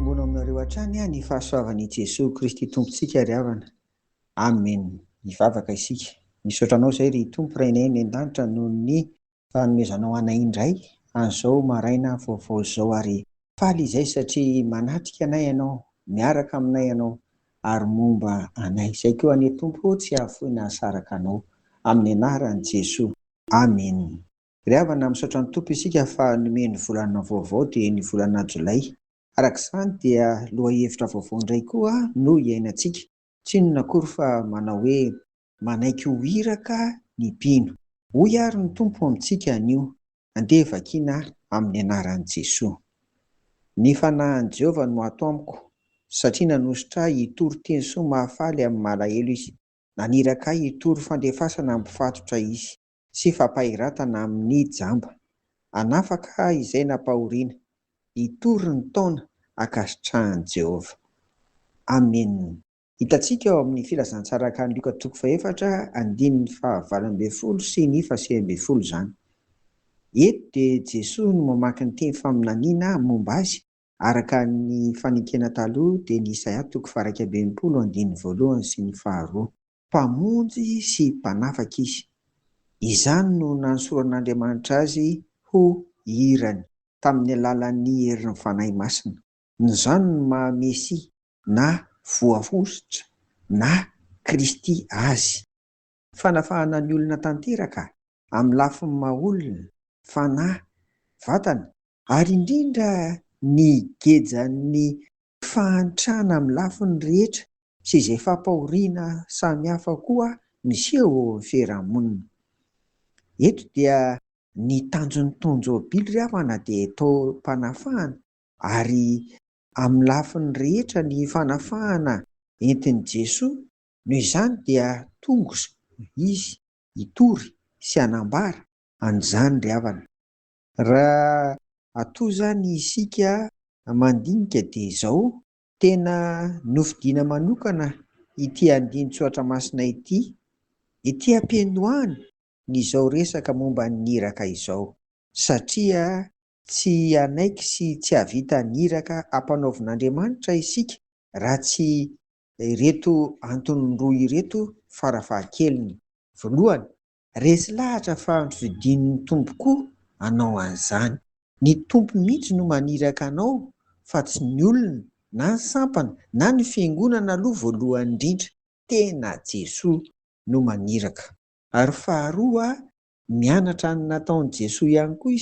hamono aminareo hatrany ny fahasoavan'i Jesosy Kristy Tompontsika ry havana. Amen. Mivavaka isika. Misaotra anao izay ry Tompo Ray eny an-danitra noho ny fanomezanao anay indray an'izao maraina vaovao izao, ary faly izay satria manatrika anay ianao, miaraka aminay ianao ary momba anay. Izay koa anie Tompo tsy ahafoina hasaraka anao amin'ny anaran'i Jesosy. Amen. Ry havana, misaotra ny Tompo isika fa nomeny volana vaovao dia ny volana Jolay. Arak'izany dia lohahevitra vaovao indray koa no iainantsika. Tsy inona akory fa manao hoe manaiky ho iraka ny mpino. Hoy ary ny Tompo amintsika anio. Andeha vakiana amin'ny anaran'i Jesosy. Ny fanahin'i Jehovah no ato amiko, satria nanositra ahy hitoro teny soa mahafaly amin'ny malahelo izy. Naniraka ahy hitoro fandefasana amin'ny mpifatotra izy, sy fampahiratana amin'ny jamba. Hanafaka izay nampahoriana, hitoro ny taona ankasitrahan'i Jehovah. Amen. Hitantsika ao amin'ny filazantsaraka ny Luka 4:4-5 sy ny 9 izany. Eto dia Jesosy no mamaky ny teny faminaniana momba azy araka ny fanekena taloha dia ny Isaia 2:1 sy ny 2. Mpamonjy sy mpanafaka izy. Izany no nansoran'Andriamanitra azy ho irany tamin'ny alalan'ny herin'ny fanahy masina. Izany no maha Mesia na voafosotra na Kristy azy. Fanafahana ny olona tanteraka amin'ny lafin'ny maha-olona, fanahy, vatana, ary indrindra ny gejany fahantrana amin'ny lafiny rehetra sy izay fampahoriana samihafa koa miseho eo amin'ny fiarahamonina. Eto dia ny tanjon'ny tonjoabily ry havana dia tao mpanafahana, ary amin'ny lafiny rehetra ny fanafahana entin'i Jesosy. Noho izany dia tonga izy hitory sy hanambara an'izany ry havana. Raha atoa izany isika mandinika dia izao, tena nofidiana manokana ity andin-tsoatra masina ity ampiandohana izao resaka momba ny iraka izao, satria tsy hanaiky sy tsy havita niraka ampanaovin'Andriamanitra isika raha tsy ireto antony roa ireto farafahakeliny. Voalohany, resy lahatra fa novidin'ny Tompo koa hanao an'izany. Ny Tompo mihitsy no maniraka anao fa tsy ny olona na ny sampana na ny fiangonana aloha voalohany indrindra. Tena Jesosy no maniraka. Ary faharoa, mianatra ny nataon'i Jesosy ihany koa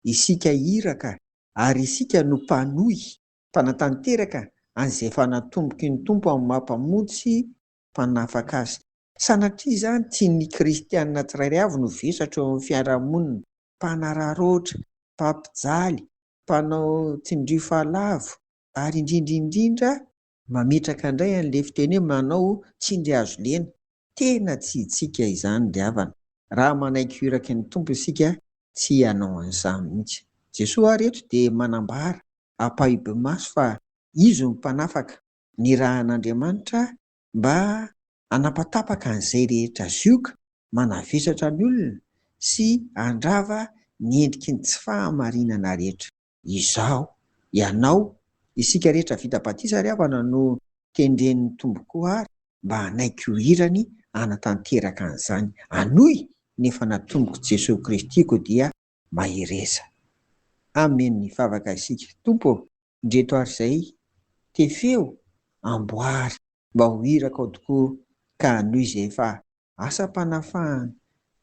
isika iraka, ary isika no mpanohy, mpanatanteraka an'izay efa natomboky ny Tompo amin'ny mampamonjy sy mpanafaka azy. Sanatria izany tsy ny kristianina tsirairay avy no vesatra eo amin'ny fiarahamonina, mpanararoatra, mpampijaly, mpanao tsindrio fahalavo, ary indrindra mametraka indray an'ilay fiteny hoe manao tsindry hazo lena. Tena tsy isika izany ry havana. Raha manaiky ho iraky ny Tompo isika, tsy hanao an'izany mihitsy. Jesosy ary eto dia manambara ampahibe maso fa izy no mpanafaka, ny rahan'Andriamanitra mba hanapatapaka an'izay rehetra zioka, manavesatra ny olona sy handrava ny endriky ny tsy fahamarinana rehetra. Izaho, ianao, isika rehetra vita batisa ry havana no tendren'ny Tompo koa ary mba hanaiky ho irany hanatanteraka an'izany. Hanohy nefa natomboko Jesosy Kristy koa dia mahiresa. Amen. Mivavaka isika. Tompo, ndreto ary izay tefeo amboary mba ho iraka ao tokoa, ka hanohy izay efa asa-panafahana,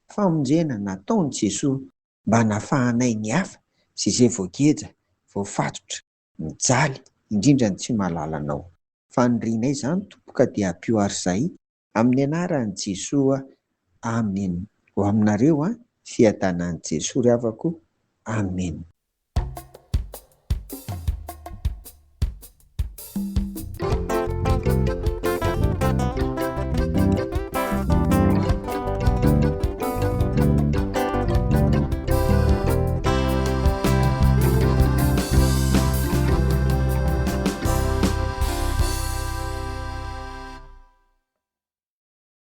famonjena nataon'i Jesosy mba hanafahanay ny hafa sy izay voageja, voafatotra, mijaly, indrindra ny tsy mahalala anao. Fanirianay izany Tompo ka dia ampio ary izay amin'ny anaran'i Jesosy. Amen. Ho aminareo fiadanan'i Jesosy ry havako. Amen.